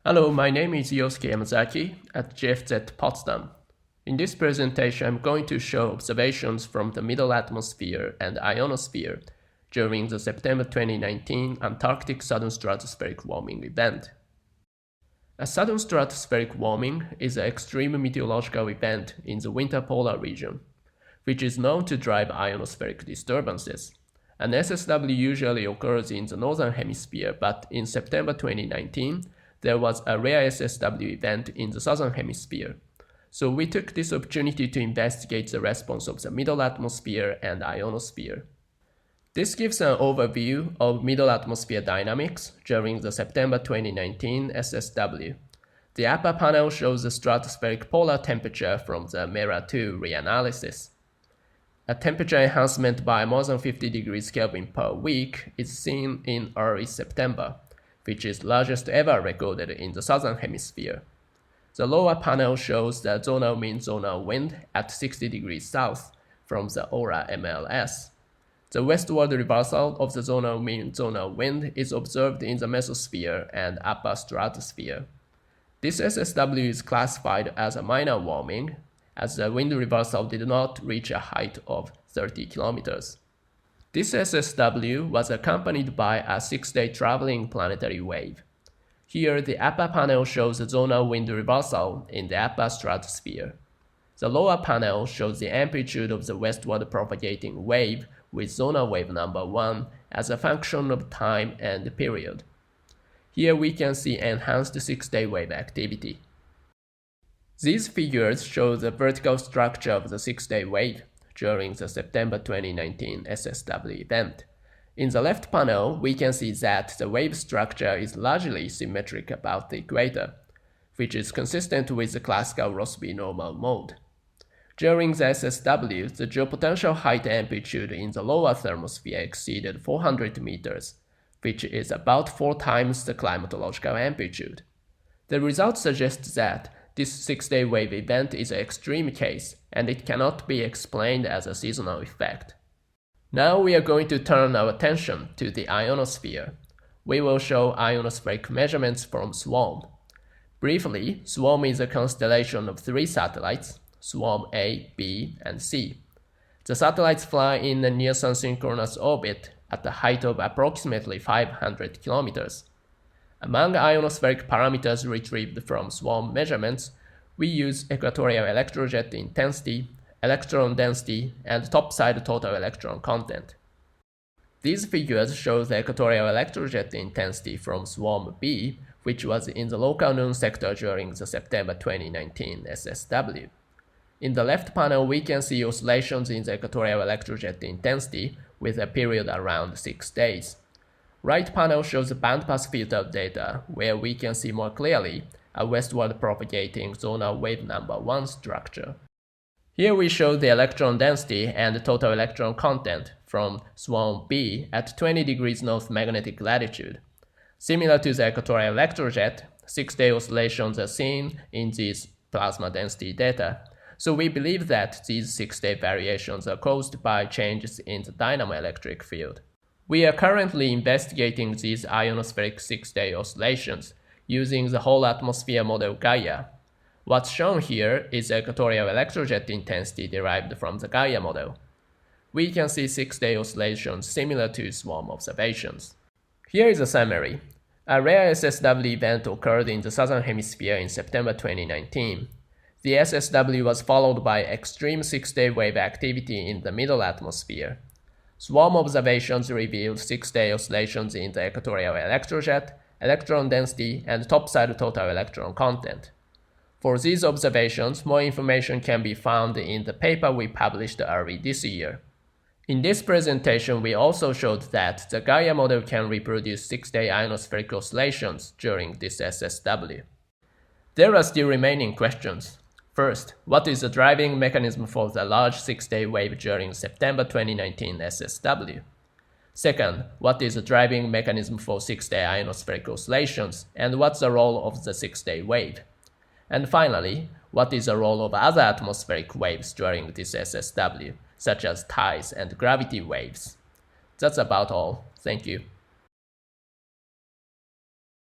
Hello, my name is Yosuke Yamazaki at GFZ Potsdam. In this presentation, I'm going to show observations from the middle atmosphere and ionosphere during the September 2019 Antarctic sudden stratospheric warming event. A sudden stratospheric warming is an extreme meteorological event in the winter polar region, which is known to drive ionospheric disturbances. An SSW usually occurs in the northern hemisphere, but in September 2019, there was a rare SSW event in the southern hemisphere. So we took this opportunity to investigate the response of the middle atmosphere and ionosphere. This gives an overview of middle atmosphere dynamics during the September 2019 SSW. The upper panel shows the stratospheric polar temperature from the MERA-2 reanalysis. A temperature enhancement by more than 50 degrees Kelvin per week is seen in early September, which is largest ever recorded in the southern hemisphere. The lower panel shows the zonal mean zonal wind at 60 degrees south from the aura MLS. The westward reversal of the zonal mean zonal wind is observed in the mesosphere and upper stratosphere. This SSW is classified as a minor warming, as the wind reversal did not reach a height of 30 kilometers. This SSW was accompanied by a 6-day traveling planetary wave. Here, the upper panel shows the zonal wind reversal in the upper stratosphere. The lower panel shows the amplitude of the westward propagating wave with zonal wave number 1 as a function of time and period. Here we can see enhanced 6-day wave activity. These figures show the vertical structure of the 6-day wave during the September 2019 SSW event. In the left panel, we can see that the wave structure is largely symmetric about the equator, which is consistent with the classical Rossby normal mode. During the SSW, the geopotential height amplitude in the lower thermosphere exceeded 400 meters, which is about 4 times the climatological amplitude. The results suggest that this 6-day wave event is an extreme case, and it cannot be explained as a seasonal effect. Now we are going to turn our attention to the ionosphere. We will show ionospheric measurements from SWARM. Briefly, SWARM is a constellation of 3 satellites, SWARM A, B, and C. The satellites fly in a near sun-synchronous orbit at a height of approximately 500 kilometers. Among ionospheric parameters retrieved from SWARM measurements, we use Equatorial Electrojet intensity, electron density, and topside total electron content. These figures show the Equatorial Electrojet intensity from SWARM B, which was in the local noon sector during the September 2019 SSW. In the left panel, we can see oscillations in the Equatorial Electrojet intensity with a period around 6 days. Right panel shows the bandpass filter data, where we can see more clearly a westward propagating zonal wave number 1 structure. Here we show the electron density and total electron content from SWARM B at 20 degrees north magnetic latitude. Similar to the Equatorial Electrojet, 6-day oscillations are seen in these plasma density data, so we believe that these 6-day variations are caused by changes in the dynamoelectric field. We are currently investigating these ionospheric 6-day oscillations using the whole atmosphere model GAIA. What's shown here is the Equatorial Electrojet intensity derived from the GAIA model. We can see 6-day oscillations similar to SWARM observations. Here is a summary. A rare SSW event occurred in the southern hemisphere in September 2019. The SSW was followed by extreme 6-day wave activity in the middle atmosphere. SWARM observations revealed 6-day oscillations in the Equatorial Electrojet, electron density, and topside total electron content. For these observations, more information can be found in the paper we published early this year. In this presentation, we also showed that the GAIA model can reproduce 6-day ionospheric oscillations during this SSW. There are still remaining questions. First, what is the driving mechanism for the large 6-day wave during September 2019 SSW? Second, what is the driving mechanism for 6-day ionospheric oscillations, and what's the role of the 6-day wave? And finally, what is the role of other atmospheric waves during this SSW, such as tides and gravity waves? That's about all. Thank you.